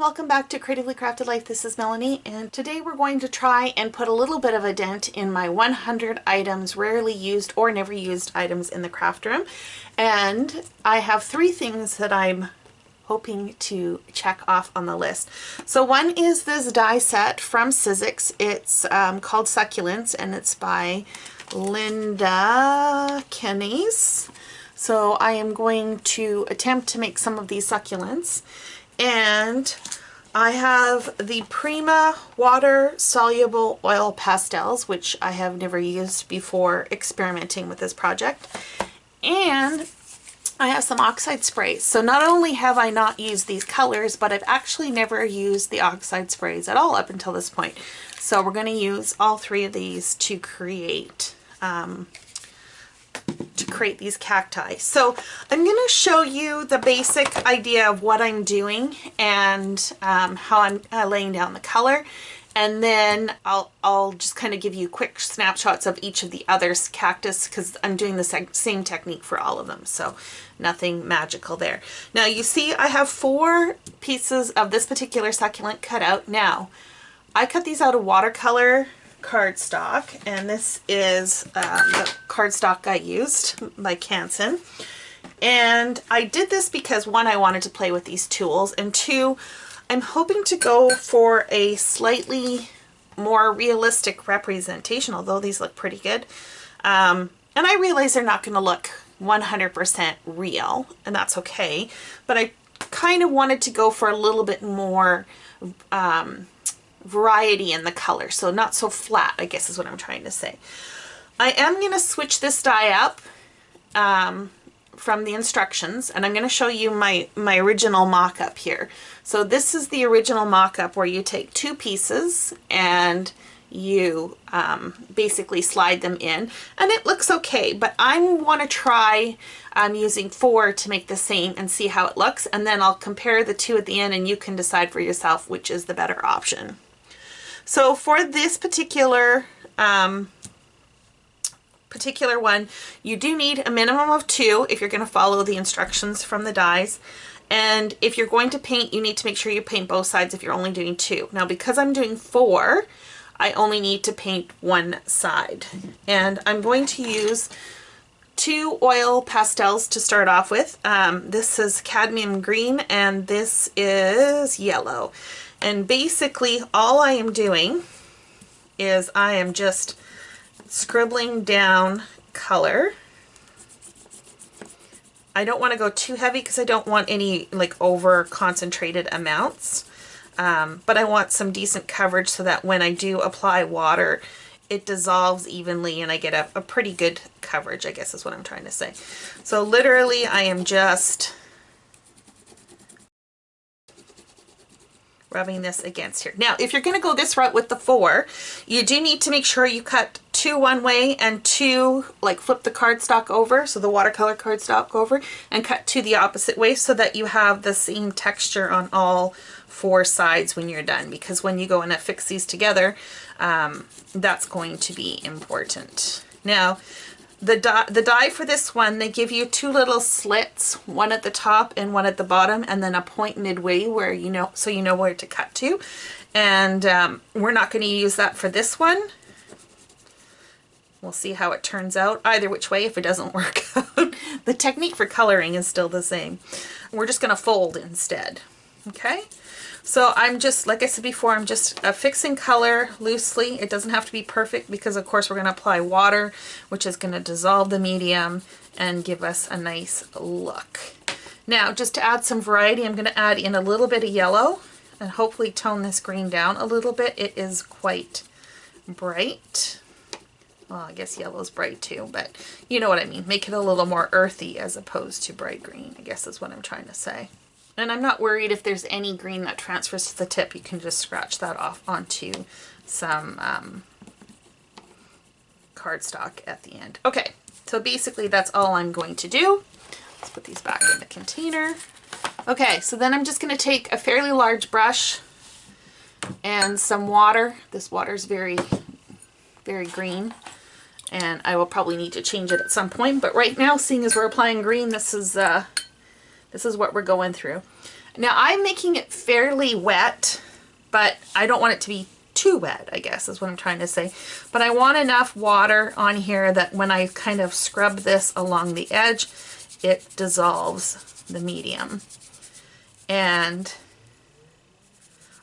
welcome back to Creatively Crafted Life. This is Melanie, and today we're going to try and put a little bit of a dent in my 100 items, rarely used or never used items in the craft room. And I have 3 things that I'm hoping to check off on the list. So one is this die set from Sizzix. It's called Succulent, and it's by Lynda Kanase. So I am going to attempt to make some of these succulents. And I have the Prima water soluble oil pastels, which I have never used before experimenting with this project. And I have some Oxide Sprays. So not only have I not used these colors, but I've actually never used the Oxide Sprays at all up until this point. So we're going to use all 3 of these to create these cacti. So I'm going to show you the basic idea of what I'm doing and how I'm laying down the color, and then I'll just kind of give you quick snapshots of each of the other cactus, because I'm doing the same technique for all of them, so nothing magical there. Now you see I have 4 pieces of this particular succulent cut out. Now I cut these out of watercolor cardstock, and this is the cardstock I used by Canson. And I did this because 1, I wanted to play with these tools, and 2, I'm hoping to go for a slightly more realistic representation, although these look pretty good. And I realize they're not going to look 100% real, and that's okay, but I kind of wanted to go for a little bit more variety in the color, so not so flat, I guess is what I'm trying to say. I am going to switch this die up from the instructions, and I'm going to show you my original mock-up here. So this is the original mock-up where you take 2 pieces and you basically slide them in, and it looks okay, but I want to try using 4 to make the same and see how it looks, and then I'll compare the 2 at the end and you can decide for yourself which is the better option. So for this particular one, you do need a minimum of 2 if you're going to follow the instructions from the dies. And if you're going to paint, you need to make sure you paint both sides if you're only doing 2. Now because I'm doing 4, I only need to paint 1 side. And I'm going to use 2 oil pastels to start off with. This is cadmium green and this is yellow. And basically all I am doing is I am just scribbling down color. I don't want to go too heavy because I don't want any like over concentrated amounts, but I want some decent coverage so that when I do apply water it dissolves evenly and I get a pretty good coverage, I guess is what I'm trying to say. So literally I am just rubbing this against here. Now if you're going to go this route with the 4, you do need to make sure you cut 2 one way and 2, like flip the cardstock over, so the watercolor cardstock over, and cut 2 the opposite way so that you have the same texture on all 4 sides when you're done, because when you go and affix these together, that's going to be important. Now the die for this one, they give you 2 little slits, one at the top and one at the bottom, and then a point midway where you know, so you know where to cut to. And we're not going to use that for this one. We'll see how it turns out either which way if it doesn't work out. The technique for coloring is still the same. We're just going to fold instead. Okay? So I'm just, like I said before, I'm just affixing color loosely. It doesn't have to be perfect because of course we're going to apply water, which is going to dissolve the medium and give us a nice look. Now just to add some variety, I'm going to add in a little bit of yellow and hopefully tone this green down a little bit. It is quite bright. Well, I guess yellow is bright too, but you know what I mean. Make it a little more earthy as opposed to bright green, I guess is what I'm trying to say. And I'm not worried if there's any green that transfers to the tip. You can just scratch that off onto some cardstock at the end. Okay, so basically that's all I'm going to do. Let's put these back in the container. Okay, so then I'm just going to take a fairly large brush and some water. This water is very, very green, and I will probably need to change it at some point. But right now, seeing as we're applying green, this is what we're going through. Now I'm making it fairly wet, but I don't want it to be too wet, I guess is what I'm trying to say. But I want enough water on here that when I kind of scrub this along the edge, it dissolves the medium. And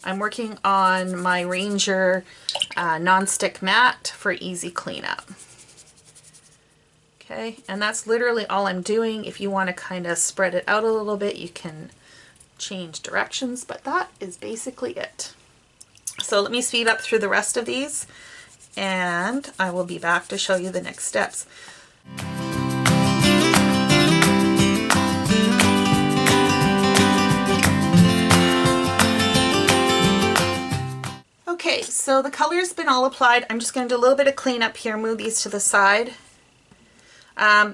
I'm working on my Ranger non-stick mat for easy cleanup. Okay, and that's literally all I'm doing. If you want to kind of spread it out a little bit, you can change directions, but that is basically it. So let me speed up through the rest of these, and I will be back to show you the next steps. Okay, so the color's been all applied. I'm just going to do a little bit of cleanup here, move these to the side.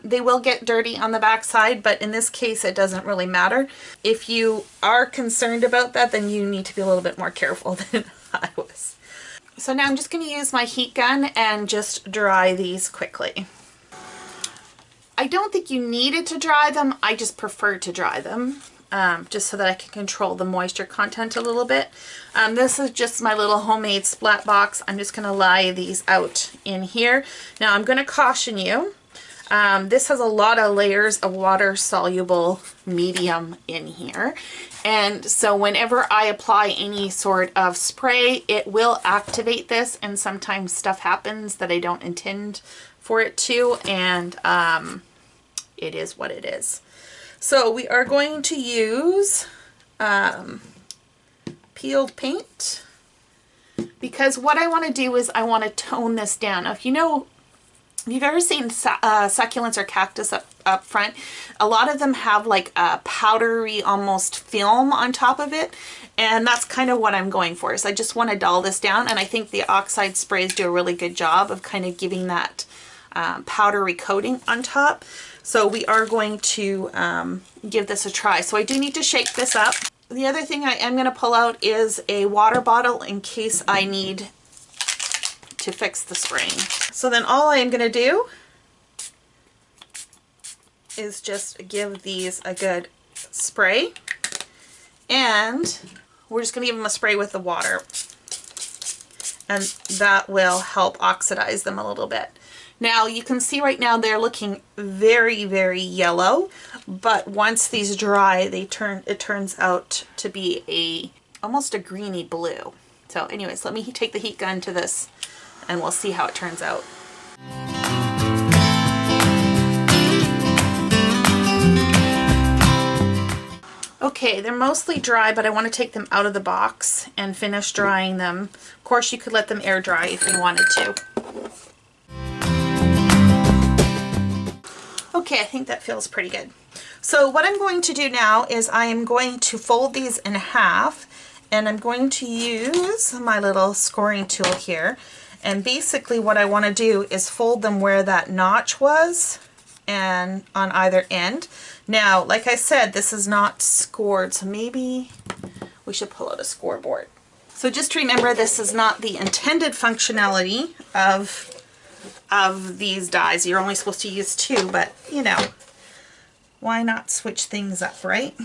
They will get dirty on the back side, but in this case it doesn't really matter. If you are concerned about that, then you need to be a little bit more careful than I was. So now I'm just going to use my heat gun and just dry these quickly. I don't think you needed to dry them, I just prefer to dry them. Just so that I can control the moisture content a little bit. This is just my little homemade splat box. I'm just going to lay these out in here. Now I'm going to caution you. This has a lot of layers of water soluble medium in here, and so whenever I apply any sort of spray, it will activate this, and sometimes stuff happens that I don't intend for it to, and it is what it is. So we are going to use peeled paint, because what I want to do is I want to tone this down. Now, if you've ever seen succulents or cactus up front, a lot of them have like a powdery almost film on top of it, and that's kind of what I'm going for. So I just want to dull this down, and I think the Oxide Sprays do a really good job of kind of giving that powdery coating on top. So we are going to give this a try. So I do need to shake this up. The other thing I am going to pull out is a water bottle in case I need to fix the spraying. So then all I am going to do is just give these a good spray, and we're just going to give them a spray with the water, and that will help oxidize them a little bit. Now you can see right now they're looking very, very yellow, but once these dry, it turns out to be almost a greeny blue. So anyways, let me take the heat gun to this and we'll see how it turns out. Okay, they're mostly dry, but I want to take them out of the box and finish drying them. Of course, you could let them air dry if you wanted to. Okay, I think that feels pretty good. So what I'm going to do now is I am going to fold these in half, and I'm going to use my little scoring tool here. And basically what I want to do is fold them where that notch was and on either end. Now, like I said, this is not scored, so maybe we should pull out a scoreboard. So just remember, this is not the intended functionality of these dies. You're only supposed to use 2, but you know, why not switch things up, right?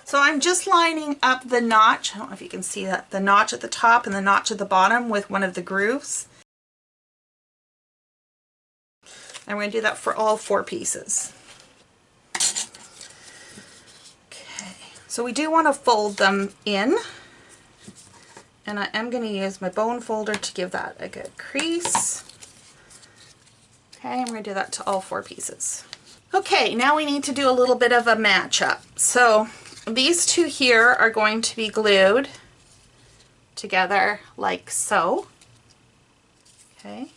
So I'm just lining up the notch. I don't know if you can see that, the notch at the top and the notch at the bottom with one of the grooves. And we're going to do that for all 4 pieces. Okay, so we do want to fold them in, and I am going to use my bone folder to give that a good crease. Okay, I'm going to do that to all 4 pieces. Okay, now we need to do a little bit of a matchup. So these 2 here are going to be glued together like so. Okay,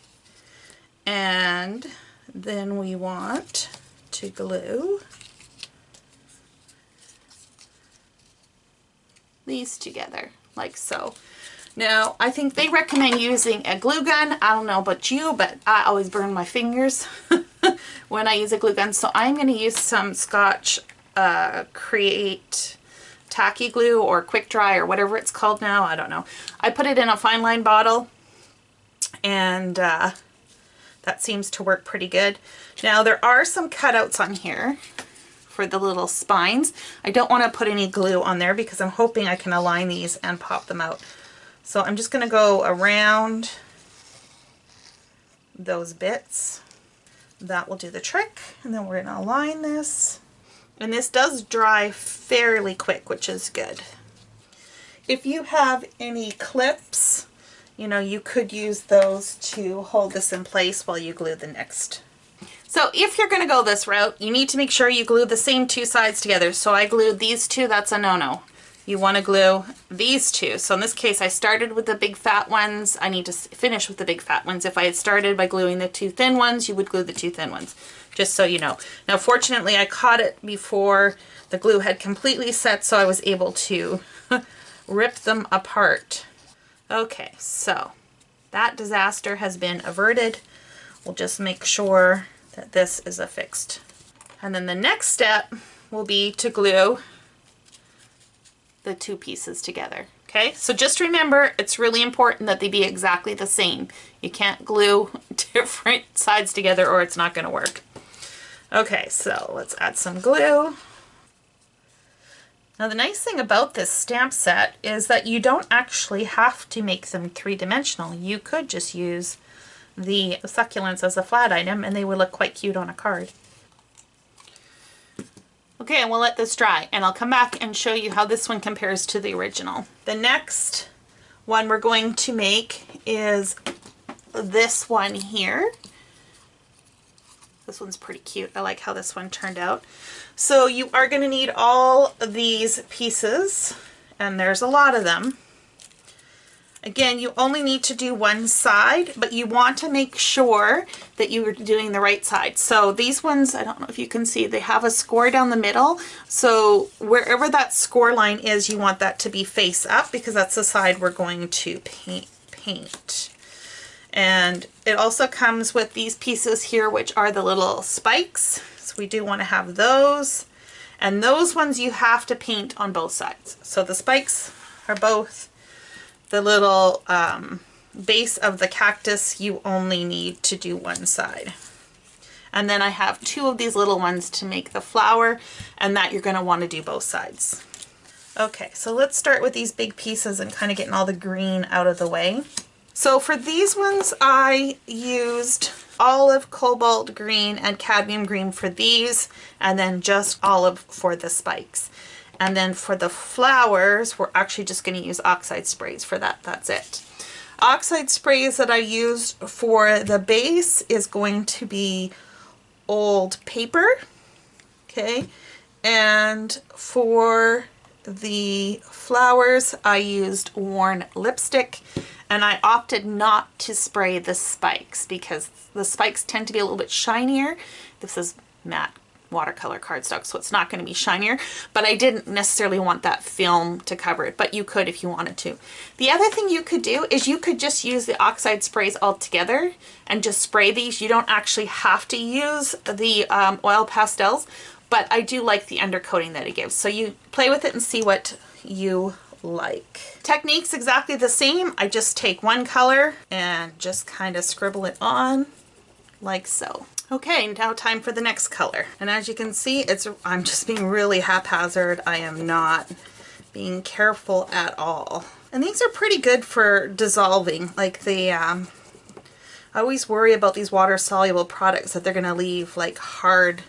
and then we want to glue these together like so. Now, I think they recommend using a glue gun. I don't know about you, but I always burn my fingers when I use a glue gun. So I'm going to use some Scotch Create Tacky Glue or Quick Dry or whatever it's called now. I don't know. I put it in a fine line bottle, and that seems to work pretty good. Now, there are some cutouts on here for the little spines. I don't want to put any glue on there because I'm hoping I can align these and pop them out. So I'm just going to go around those bits. That will do the trick. And then we're going to align this. And this does dry fairly quick, which is good. If you have any clips, you know, you could use those to hold this in place while you glue the next. So if you're going to go this route, you need to make sure you glue the same two sides together. So I glued these two, that's a no-no. You want to glue these two. So in this case, I started with the big fat ones. I need to finish with the big fat ones. If I had started by gluing the two thin ones, you would glue the two thin ones, just so you know. Now, fortunately, I caught it before the glue had completely set, so I was able to rip them apart. Okay, so that disaster has been averted. We'll just make sure that this is affixed. And then the next step will be to glue the two pieces together. Okay, so just remember, it's really important that they be exactly the same. You can't glue different sides together or it's not going to work. Okay, so let's add some glue. Now the nice thing about this stamp set is that you don't actually have to make them three-dimensional. You could just use the succulents as a flat item and they would look quite cute on a card. Okay, and we'll let this dry and I'll come back and show you how this one compares to the original. The next one we're going to make is this one here. This one's pretty cute. I like how this one turned out. So you are going to need all of these pieces, and there's a lot of them. Again, you only need to do one side, but you want to make sure that you are doing the right side. So these ones, I don't know if you can see, they have a score down the middle. So wherever that score line is, you want that to be face up because that's the side we're going to paint. And it also comes with these pieces here, which are the little spikes. So we do want to have those. And those ones you have to paint on both sides. So the spikes are both the little base of the cactus. You only need to do one side. And then I have two of these little ones to make the flower, and that you're going to want to do both sides. Okay, so let's start with these big pieces and kind of getting all the green out of the way. So for these ones, I used olive, cobalt green, and cadmium green for these, and then just olive for the spikes. And then for the flowers, we're actually just going to use Oxide Sprays for that. That's it. Oxide Sprays that I used for the base is going to be old paper. Okay. And for the flowers, I used worn lipstick. And I opted not to spray the spikes because the spikes tend to be a little bit shinier. This is matte watercolor cardstock, so it's not going to be shinier, but I didn't necessarily want that film to cover it, but you could if you wanted to. The other thing you could do is you could just use the Oxide Sprays all together and just spray these. You don't actually have to use the Oil Pastels, but I do like the undercoating that it gives. So you play with it and see what you like. Technique's exactly the same. I just take one color and just kind of scribble it on like so. Okay, now time for the next color. And as you can see, I'm just being really haphazard. I am not being careful at all. And these are pretty good for dissolving. Like I always worry about these water-soluble products that they're going to leave like hard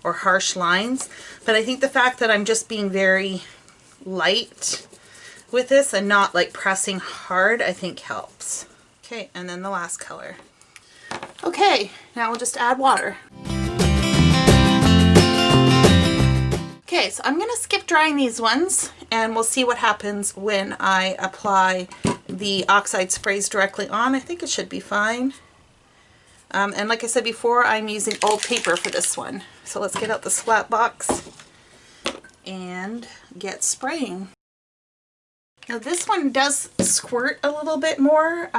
or harsh lines. But I think the fact that I'm just being very light with this and not like pressing hard, I think helps. Okay, and then the last color. Okay, now we'll just add water. Okay, so I'm gonna skip drying these ones and we'll see what happens when I apply the Oxide Sprays directly on. I think it should be fine. And like I said before, I'm using old paper for this one. So let's get out this flat box and get spraying. Now this one does squirt a little bit more,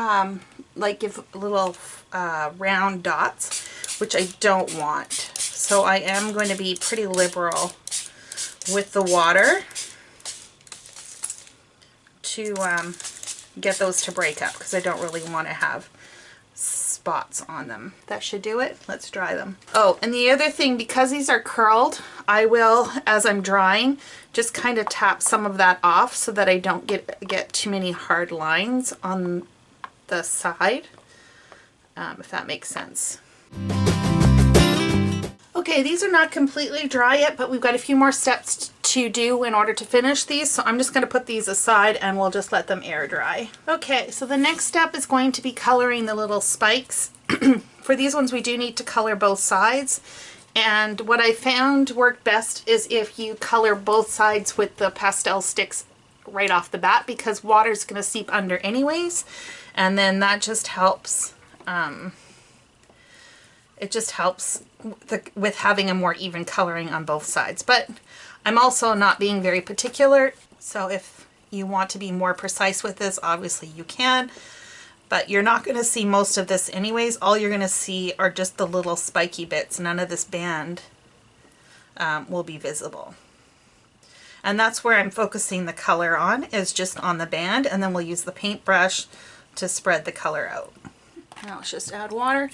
like give little round dots, which I don't want. So I am going to be pretty liberal with the water to get those to break up because I don't really want to have spots on them. That should do it. Let's dry them. Oh, and the other thing, because these are curled, I will, as I'm drying, just kind of tap some of that off so that I don't get too many hard lines on the side, if that makes sense. Okay, these are not completely dry yet, but we've got a few more steps to do in order to finish these, so I'm just going to put these aside and we'll just let them air dry. Okay, so the next step is going to be coloring the little spikes. For these ones we do need to color both sides, and what I found worked best is if you color both sides with the pastel sticks right off the bat, because water's going to seep under anyways, and then that just helps. It just helps with having a more even coloring on both sides. But I'm also not being very particular, so if you want to be more precise with this, obviously you can, but you're not going to see most of this anyways. All you're going to see are just the little spiky bits. None of this band will be visible. And that's where I'm focusing the color on, is just on the band, and then we'll use the paintbrush to spread the color out. Now let's just add water.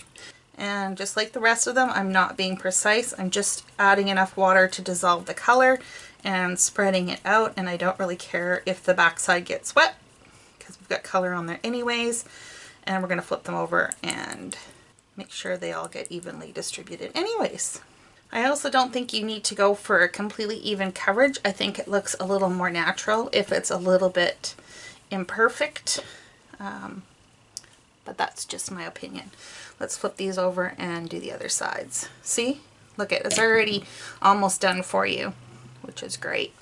And just like the rest of them, I'm not being precise. I'm just adding enough water to dissolve the color and spreading it out. And I don't really care if the backside gets wet, because we've got color on there anyways. And we're going to flip them over and make sure they all get evenly distributed anyways. I also don't think you need to go for a completely even coverage. I think it looks a little more natural if it's a little bit imperfect. But that's just my opinion. Let's flip these over and do the other sides. See? Look at it. It's already almost done for you, which is great.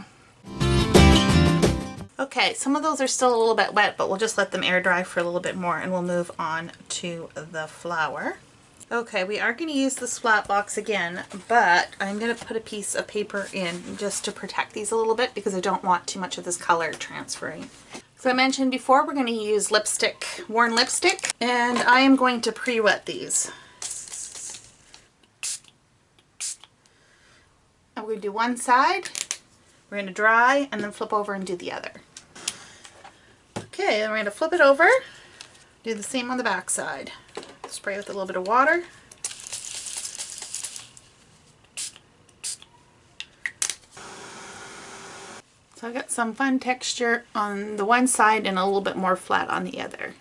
Okay, some of those are still a little bit wet, but we'll just let them air dry for a little bit more and we'll move on to the flower. Okay, we are going to use this flat box again, but I'm going to put a piece of paper in just to protect these a little bit because I don't want too much of this color transferring. So I mentioned before, we're going to use lipstick, worn lipstick, and I am going to pre-wet these. And we're going to do one side, we're going to dry, and then flip over and do the other. Okay, then we're going to flip it over, do the same on the back side. Spray with a little bit of water. So I got some fun texture on the one side and a little bit more flat on the other.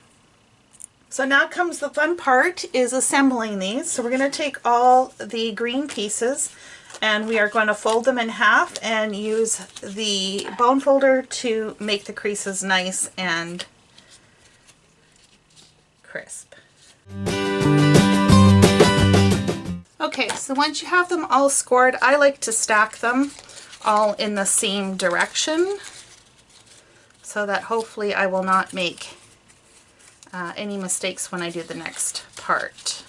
So now comes the fun part, is assembling these. So we're going to take all the green pieces and we are going to fold them in half and use the bone folder to make the creases nice and crisp. Okay, so once you have them all scored, I like to stack them all in the same direction so that hopefully I will not make any mistakes when I do the next part.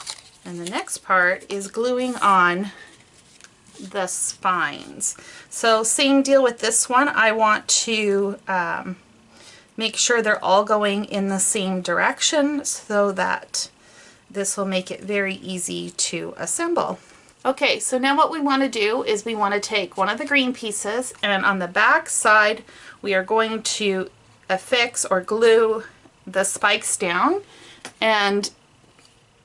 And the next part is gluing on the spines. So same deal with this one. I want to make sure they're all going in the same direction so that this will make it very easy to assemble. Okay, so now what we want to do is we want to take one of the green pieces, and on the back side we are going to affix or glue the spikes down, and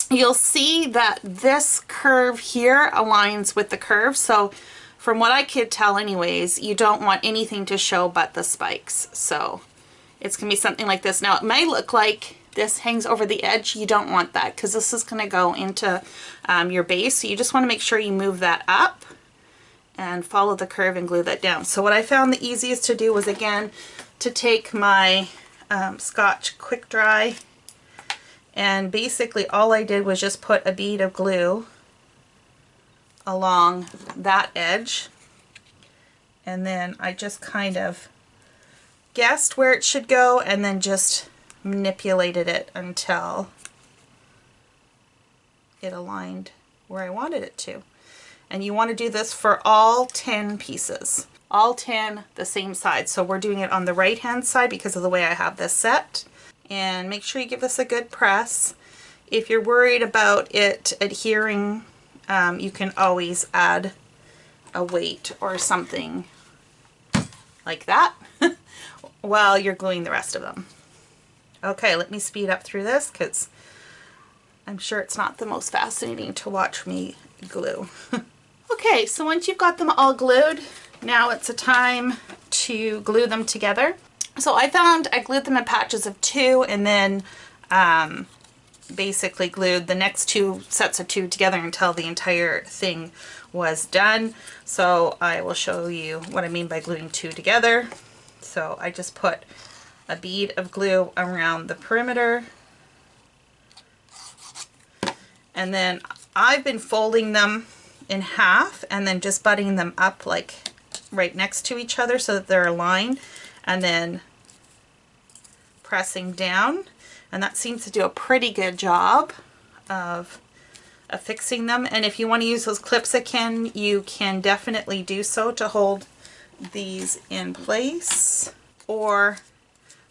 you'll see that this curve here aligns with the curve. So from what I could tell anyways, you don't want anything to show but the spikes. So it's going to be something like this. Now it may look like this hangs over the edge. You don't want that because this is going to go into your base. So you just want to make sure you move that up and follow the curve and glue that down. So what I found the easiest to do was, again, to take my Scotch Quick Dry, and basically all I did was just put a bead of glue along that edge, and then I just kind of guessed where it should go and then just manipulated it until it aligned where I wanted it to. And you want to do this for all 10 pieces. All 10 the same side. So we're doing it on the right hand side because of the way I have this set. And make sure you give this a good press. If you're worried about it adhering, you can always add a weight or something like that while you're gluing the rest of them. Okay, let me speed up through this because I'm sure it's not the most fascinating to watch me glue. Okay, so once you've got them all glued, now it's a time to glue them together. So I found I glued them in patches of 2 and then basically glued the next 2 sets of 2 together until the entire thing was done. So I will show you what I mean by gluing 2 together. So I just put a bead of glue around the perimeter, and then I've been folding them in half and then just butting them up like right next to each other so that they're aligned, and then pressing down, and that seems to do a pretty good job of affixing them. And if you want to use those clips again, you can definitely do so to hold these in place. Or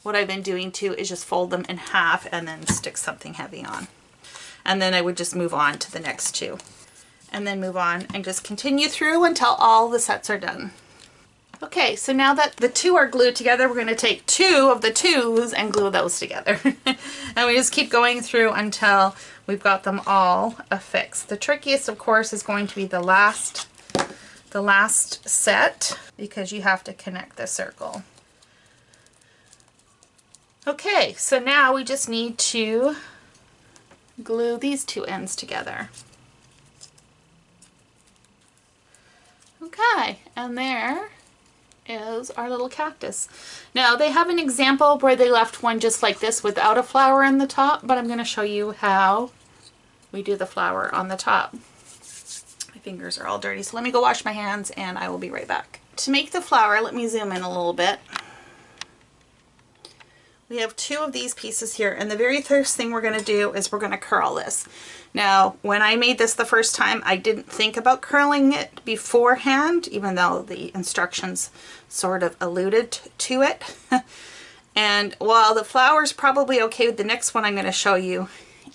what I've been doing too is just fold them in half and then stick something heavy on. And then I would just move on to the next 2. And then move on and just continue through until all the sets are done. Okay, so now that the 2 are glued together, we're going to take 2 of the 2s and glue those together. And we just keep going through until we've got them all affixed. The trickiest, of course, is going to be the last set, because you have to connect the circle. Okay, so now we just need to glue these 2 ends together. Okay, and there is our little cactus. Now they have an example where they left one just like this without a flower in the top, but I'm going to show you how we do the flower on the top. My fingers are all dirty, so let me go wash my hands and I will be right back. To make the flower, let me zoom in a little bit. We have 2 of these pieces here, and the very first thing we're going to do is we're going to curl this. Now, when I made this the first time, I didn't think about curling it beforehand, even though the instructions sort of alluded to it. And while the flower's probably okay with the next one I'm going to show you,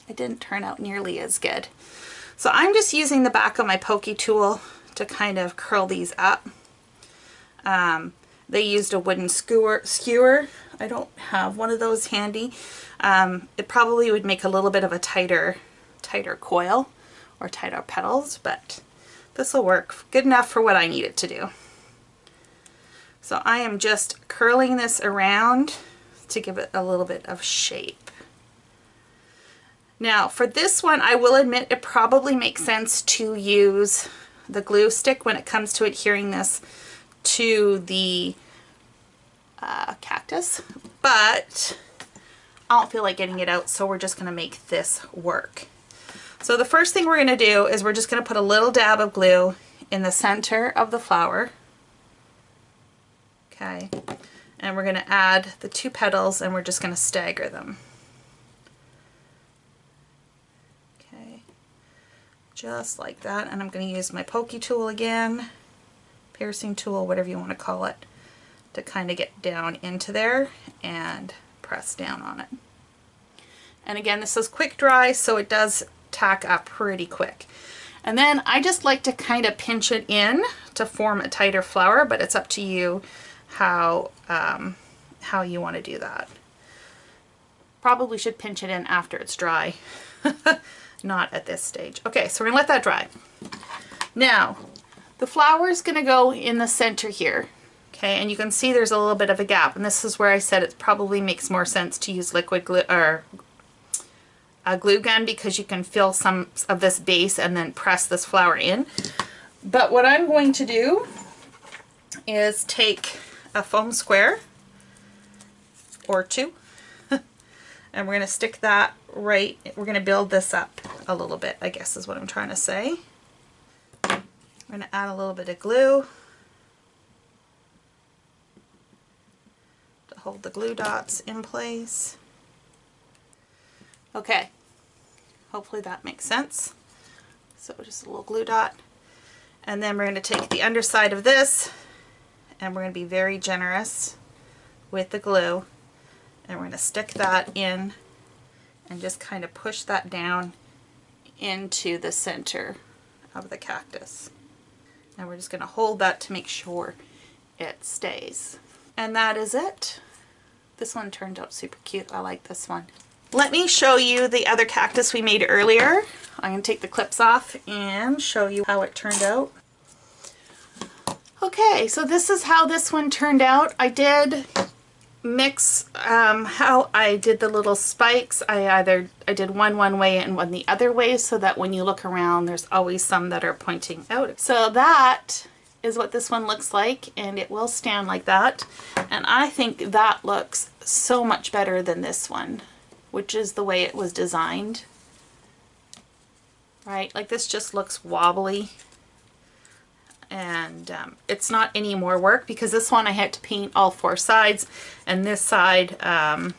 it didn't turn out nearly as good. So I'm just using the back of my pokey tool to kind of curl these up. They used a wooden skewer. I don't have one of those handy. It probably would make a little bit of a tighter coil or tighter petals, but this will work good enough for what I need it to do. So I am just curling this around to give it a little bit of shape. Now for this one, I will admit it probably makes sense to use the glue stick when it comes to adhering this to the cactus, but I don't feel like getting it out, so we're just going to make this work. So the first thing we're going to do is we're just going to put a little dab of glue in the center of the flower. Okay, and we're going to add the 2 petals and we're just going to stagger them. Okay, just like that. And I'm going to use my pokey tool again, piercing tool, whatever you want to call it, to kind of get down into there and press down on it. And again, this is quick dry, so it does tack up pretty quick. And then I just like to kind of pinch it in to form a tighter flower, but it's up to you how you want to do that. Probably should pinch it in after it's dry, not at this stage. Okay, so we're gonna let that dry. Now, the flower is gonna go in the center here. Okay, and you can see there's a little bit of a gap, and this is where I said it probably makes more sense to use liquid glue or a glue gun, because you can fill some of this base and then press this flower in. But what I'm going to do is take a foam square or 2 and we're going to stick that right, we're going to build this up a little bit, I guess is what I'm trying to say. I'm going to add a little bit of glue to hold the glue dots in place. Okay, hopefully that makes sense. So just a little glue dot. And then we're going to take the underside of this and we're going to be very generous with the glue, and we're going to stick that in and just kind of push that down into the center of the cactus. And we're just going to hold that to make sure it stays. And that is it. This one turned out super cute. I like this one. Let me show you the other cactus we made earlier. I'm going to take the clips off and show you how it turned out. Okay, so this is how this one turned out. I did mix how I did the little spikes. I did one way and one the other way, so that when you look around there's always some that are pointing out. So that is what this one looks like, and it will stand like that. And I think that looks so much better than this one, which is the way it was designed. Right, like this just looks wobbly. And it's not any more work, because this one I had to paint all 4 sides, and this side I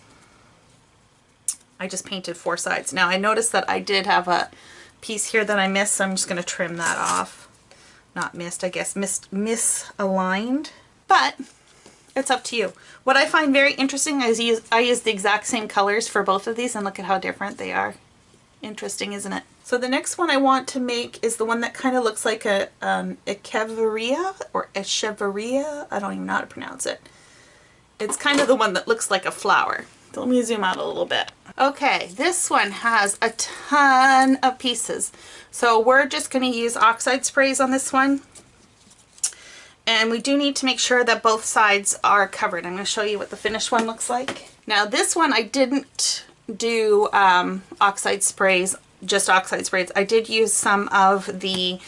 just painted 4 sides. Now I noticed that I did have a piece here that I missed, so I'm just going to trim that off. Not missed, I guess misaligned, but it's up to you. What I find very interesting is I use the exact same colors for both of these, and look at how different they are. Interesting, isn't it? So the next one I want to make is the one that kind of looks like a echeveria or echeveria. I don't even know how to pronounce it. It's kind of the one that looks like a flower. So let me zoom out a little bit. Okay, this one has a ton of pieces. So we're just going to use Oxide Sprays on this one. And we do need to make sure that both sides are covered. I'm going to show you what the finished one looks like. Now this one I didn't do Oxide Sprays, just Oxide Sprays. I did use some of the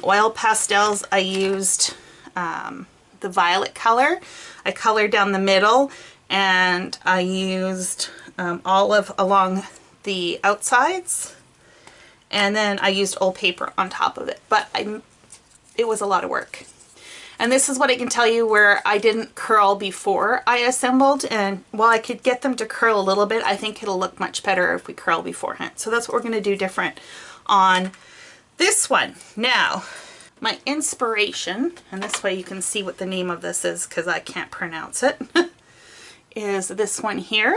Oil Pastels. I used the violet color. I colored down the middle, and I used olive along the outsides, and then I used old paper on top of it. But it was a lot of work. And this is what I can tell you where I didn't curl before I assembled, and while I could get them to curl a little bit, I think it'll look much better if we curl beforehand. So that's what we're going to do different on this one. Now, my inspiration, and this way you can see what the name of this is because I can't pronounce it, is this one here.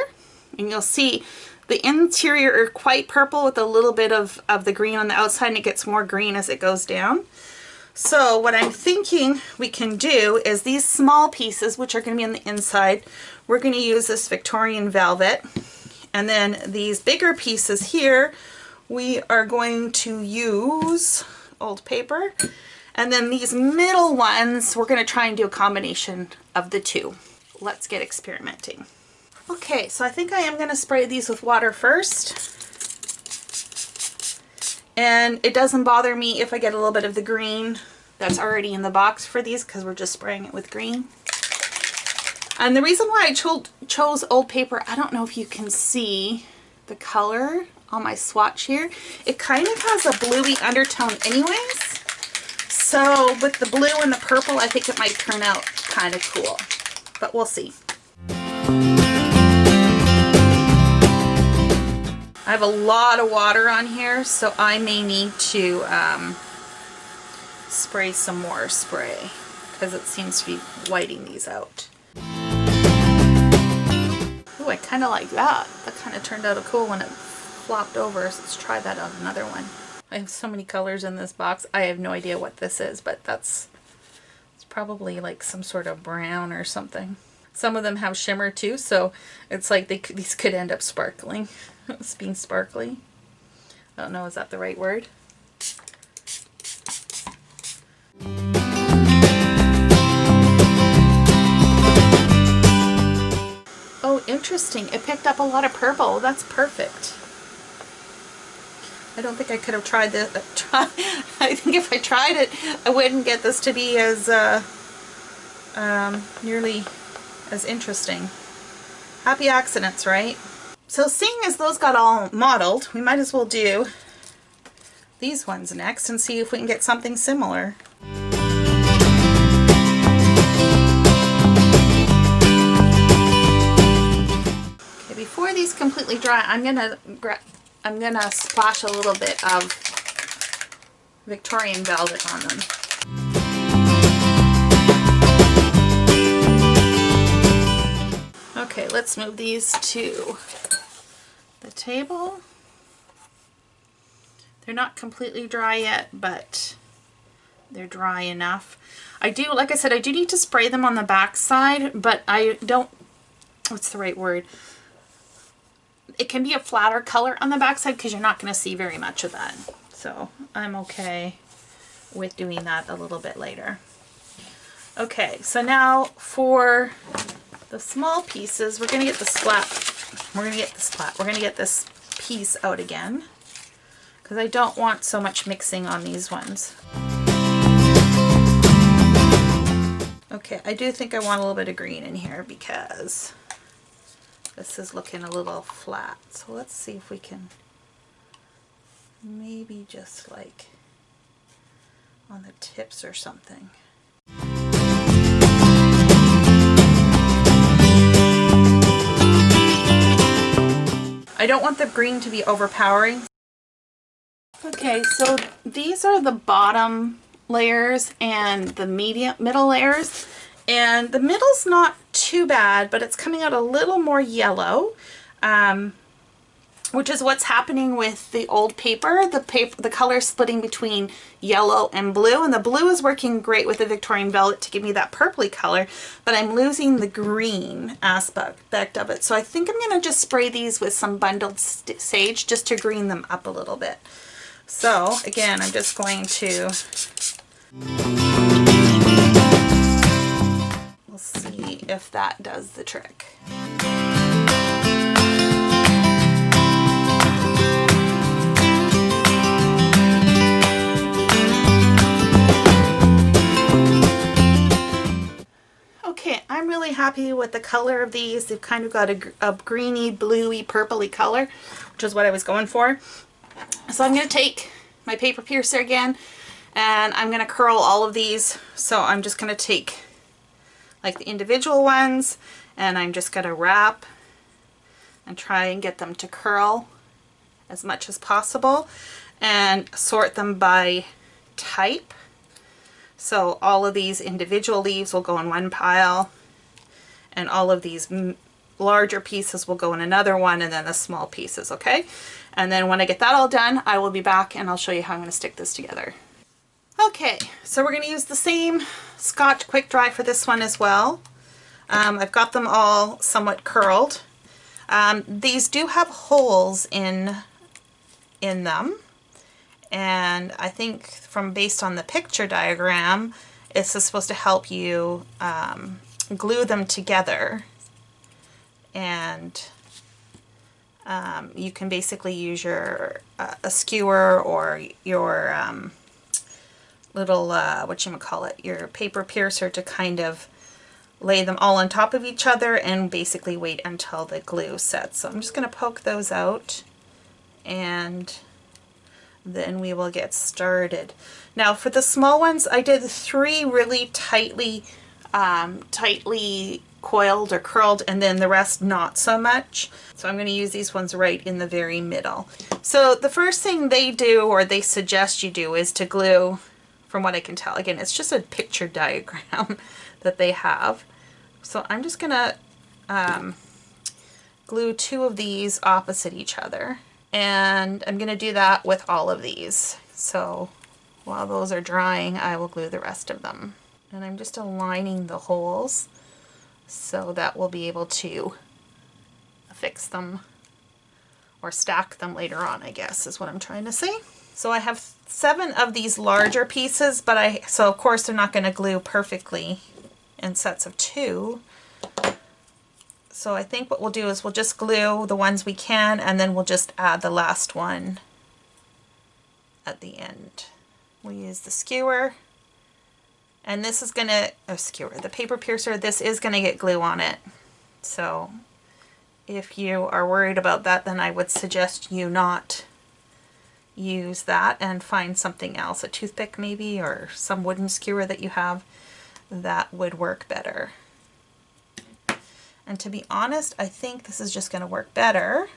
And you'll see the interior are quite purple with a little bit of the green on the outside, and it gets more green as it goes down. So what I'm thinking we can do is these small pieces, which are going to be on the inside, we're going to use this Victorian velvet. And then these bigger pieces here, we are going to use old paper. And then these middle ones, we're going to try and do a combination of the two. Let's get experimenting. Okay, so I think I am going to spray these with water first. And it doesn't bother me if I get a little bit of the green that's already in the box for these, because we're just spraying it with green. And the reason why I chose old paper, I don't know if you can see the color on my swatch here. It kind of has a bluey undertone anyways. So with the blue and the purple, I think it might turn out kind of cool. But we'll see. I have a lot of water on here, so I may need to spray some more spray, because it seems to be whiting these out. Ooh, I kind of like that. That kind of turned out cool when it flopped over, so let's try that on another one. I have so many colors in this box. I have no idea what this is, but it's probably like some sort of brown or something. Some of them have shimmer too, so it's like these could end up sparkling. It's being sparkly. I don't know, is that the right word? Oh, interesting. It picked up a lot of purple. That's perfect. I don't think I could have tried this. I think if I tried it, I wouldn't get this to be as nearly as interesting. Happy accidents, right? So seeing as those got all modeled, we might as well do these ones next and see if we can get something similar. Okay, before these completely dry, I'm gonna splash a little bit of Victorian velvet on them. Okay, let's move these to the table. They're not completely dry yet, but they're dry enough. Like I said, I do need to spray them on the back side, but I don't, what's the right word? It can be a flatter color on the back side because you're not going to see very much of that. So I'm okay with doing that a little bit later. Okay, so now for the small pieces, we're gonna get the splat. We're gonna get this piece out again because I don't want so much mixing on these ones. Okay, I do think I want a little bit of green in here because this is looking a little flat. So let's see if we can maybe just like on the tips or something. I don't want the green to be overpowering. Okay, so these are the bottom layers and the middle layers, and the middle's not too bad, but it's coming out a little more yellow, which is what's happening with the old paper. The color splitting between yellow and blue, and the blue is working great with the Victorian Velvet to give me that purpley color, but I'm losing the green aspect of it. So I think I'm going to just spray these with some bundled sage just to green them up a little bit. So again, I'm just going to, we'll see if that does the trick. Okay, I'm really happy with the color of these. They've kind of got a greeny, bluey, purpley color, which is what I was going for. So I'm going to take my paper piercer again, and I'm going to curl all of these. So I'm just going to take like the individual ones, and I'm just going to wrap and try and get them to curl as much as possible and sort them by type. So all of these individual leaves will go in one pile, and all of these larger pieces will go in another one, and then the small pieces, okay? And then when I get that all done, I will be back and I'll show you how I'm going to stick this together. Okay, so we're going to use the same Scotch Quick Dry for this one as well. I've got them all somewhat curled. These do have holes in them, and I think from based on the picture diagram, this is supposed to help you glue them together. And you can basically use your a skewer or your little your paper piercer to kind of lay them all on top of each other and basically wait until the glue sets. So I'm just going to poke those out, and then we will get started. Now for the small ones, I did 3 really tightly coiled or curled, and then the rest not so much. So I'm going to use these ones right in the very middle. So the first thing they do, or they suggest you do, is to glue, from what I can tell. Again, it's just a picture diagram that they have. So I'm just going to glue 2 of these opposite each other. And I'm going to do that with all of these. So while those are drying, I will glue the rest of them. And I'm just aligning the holes so that we'll be able to fix them or stack them later on, I guess is what I'm trying to say. So I have 7 of these larger pieces, but so of course they're not going to glue perfectly in sets of 2. So I think what we'll do is we'll just glue the ones we can, and then we'll just add the last one at the end. We'll use the skewer, and this is going to, the paper piercer, this is going to get glue on it. So if you are worried about that, then I would suggest you not use that and find something else, a toothpick maybe, or some wooden skewer that you have that would work better. And to be honest, I think this is just going to work better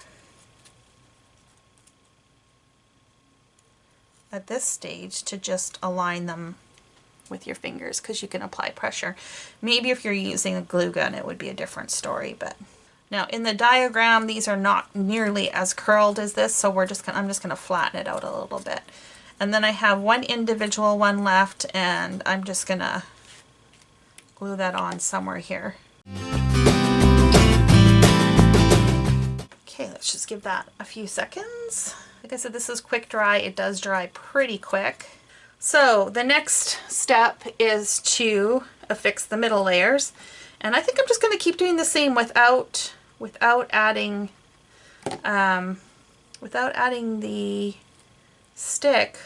at this stage to just align them with your fingers, because you can apply pressure. Maybe if you're using a glue gun it would be a different story, but now in the diagram these are not nearly as curled as this, so I'm just going to flatten it out a little bit. And then I have 1 individual one left, and I'm just going to glue that on somewhere here. Okay, let's just give that a few seconds. Like I said, this is quick dry. It does dry pretty quick. So the next step is to affix the middle layers. And I think I'm just going to keep doing the same without adding the stick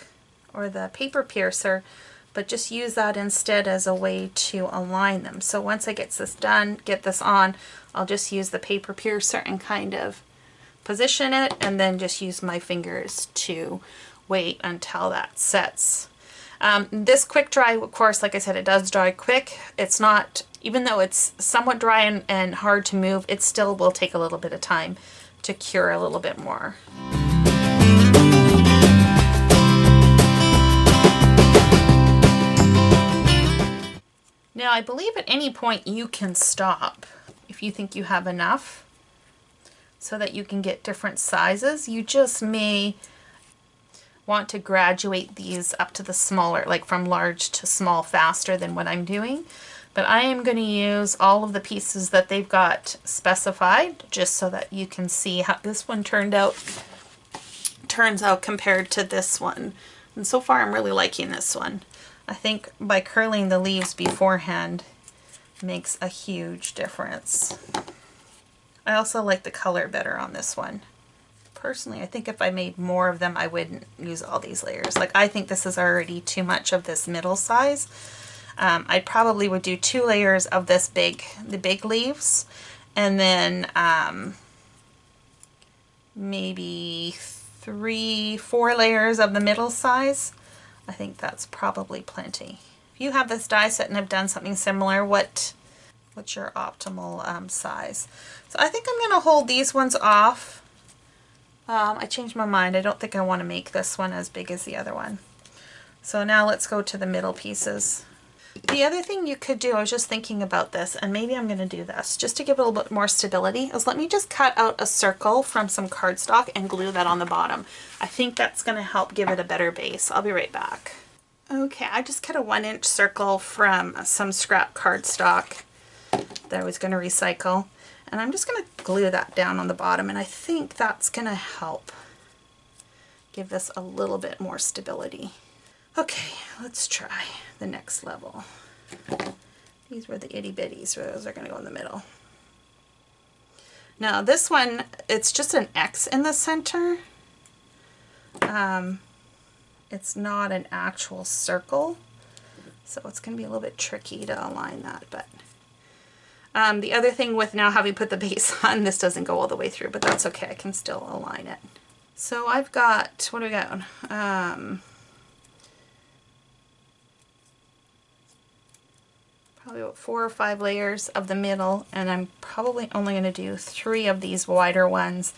or the paper piercer, but just use that instead as a way to align them. So once I get this done, get this on, I'll just use the paper piercer and kind of position it, and then just use my fingers to wait until that sets. This quick dry, of course, like I said, it does dry quick. It's not, even though it's somewhat dry and hard to move, it still will take a little bit of time to cure a little bit more. Now, I believe at any point you can stop if you think you have enough so that you can get different sizes. You just may want to graduate these up to the smaller, like from large to small, faster than what I'm doing. But I am going to use all of the pieces that they've got specified, just so that you can see how this one turns out compared to this one. And so far I'm really liking this one. I think by curling the leaves beforehand makes a huge difference. I also like the color better on this one. Personally, I think if I made more of them, I wouldn't use all these layers. Like, I think this is already too much of this middle size. I probably would do 2 layers of this the big leaves, and then maybe 3-4 layers of the middle size. I think that's probably plenty. If you have this die set and have done something similar, what's your optimal size? So I think I'm going to hold these ones off. I changed my mind. I don't think I want to make this one as big as the other one. So now let's go to the middle pieces. The other thing you could do, I was just thinking about this, and maybe I'm going to do this just to give it a little bit more stability, is let me just cut out a circle from some cardstock and glue that on the bottom. I think that's going to help give it a better base. I'll be right back. Okay, I just cut a 1-inch circle from some scrap cardstock that I was going to recycle, and I'm just going to glue that down on the bottom, and I think that's going to help give this a little bit more stability. Okay, let's try the next level. These were the itty bitties, so those are going to go in the middle. Now this one, it's just an X in the center. It's not an actual circle, so it's going to be a little bit tricky to align that. But the other thing with now having put the base on, this doesn't go all the way through, but that's okay. I can still align it. So I've got, what do we got? Probably about 4 or 5 layers of the middle, and I'm probably only going to do 3 of these wider ones,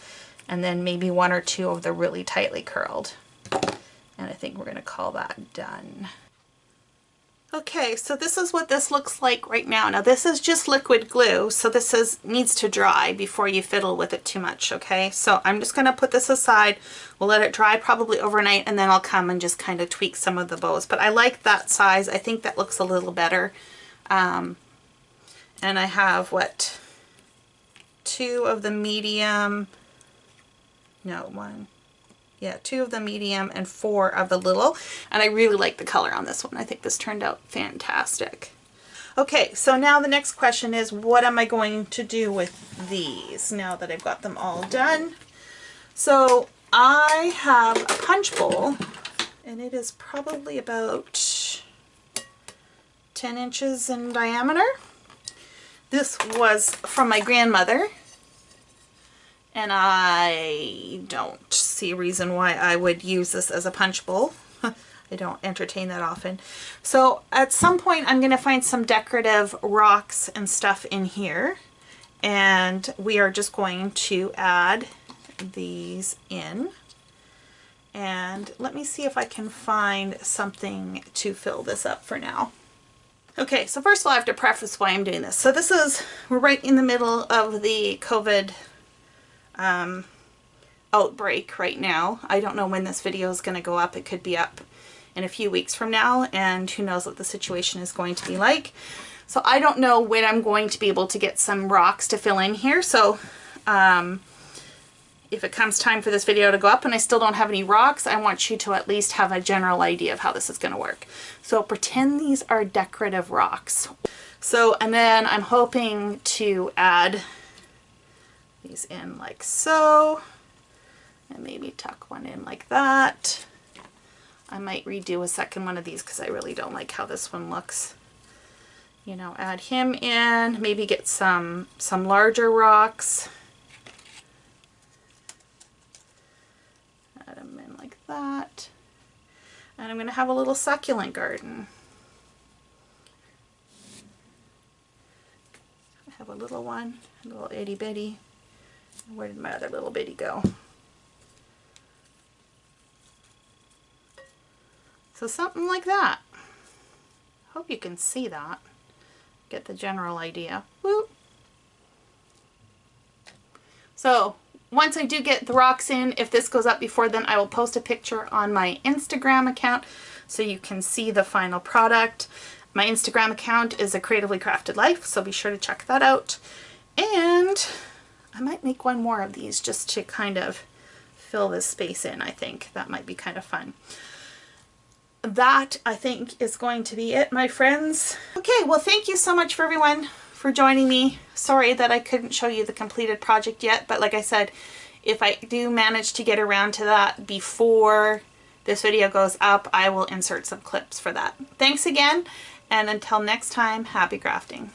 and then maybe 1 or 2 of the really tightly curled. And I think we're going to call that done. Okay, so this is what this looks like right now. Now this is just liquid glue, so this needs to dry before you fiddle with it too much, okay? So I'm just going to put this aside. We'll let it dry probably overnight, and then I'll come and just kind of tweak some of the bows. But I like that size. I think that looks a little better. And I have, what, 2 of the medium, no, 1, yeah, 2 of the medium and 4 of the little, and I really like the color on this one. I think this turned out fantastic. Okay, so now the next question is, what am I going to do with these now that I've got them all done? So I have a punch bowl, and it is probably about 10 inches in diameter. This was from my grandmother, and I don't see a reason why I would use this as a punch bowl. I don't entertain that often. So at some point I'm going to find some decorative rocks and stuff in here, and we are just going to add these in. And let me see if I can find something to fill this up for now. Okay, so first of all, I have to preface why I'm doing this. So we're right in the middle of the COVID outbreak right now. I don't know when this video is going to go up. It could be up in a few weeks from now, and who knows what the situation is going to be like. So I don't know when I'm going to be able to get some rocks to fill in here. So if it comes time for this video to go up and I still don't have any rocks, I want you to at least have a general idea of how this is going to work. So pretend these are decorative rocks. So, and then I'm hoping to add these in like so, and maybe tuck one in like that. I might redo a second one of these because I really don't like how this one looks. You know, add him in, maybe get some larger rocks. Add them in like that. And I'm going to have a little succulent garden. I have a little one, a little itty bitty. Where did my other little bitty go? So something like that. Hope you can see that. Get the general idea. Woo! So once I do get the rocks in, if this goes up before then, I will post a picture on my Instagram account so you can see the final product. My Instagram account is A Creatively Crafted Life, so be sure to check that out. And I might make one more of these just to kind of fill this space in. I think that might be kind of fun. That, I think, is going to be it, my friends. Okay, well, thank you so much for everyone for joining me. Sorry that I couldn't show you the completed project yet, but like I said, if I do manage to get around to that before this video goes up, I will insert some clips for that. Thanks again, and until next time, happy crafting.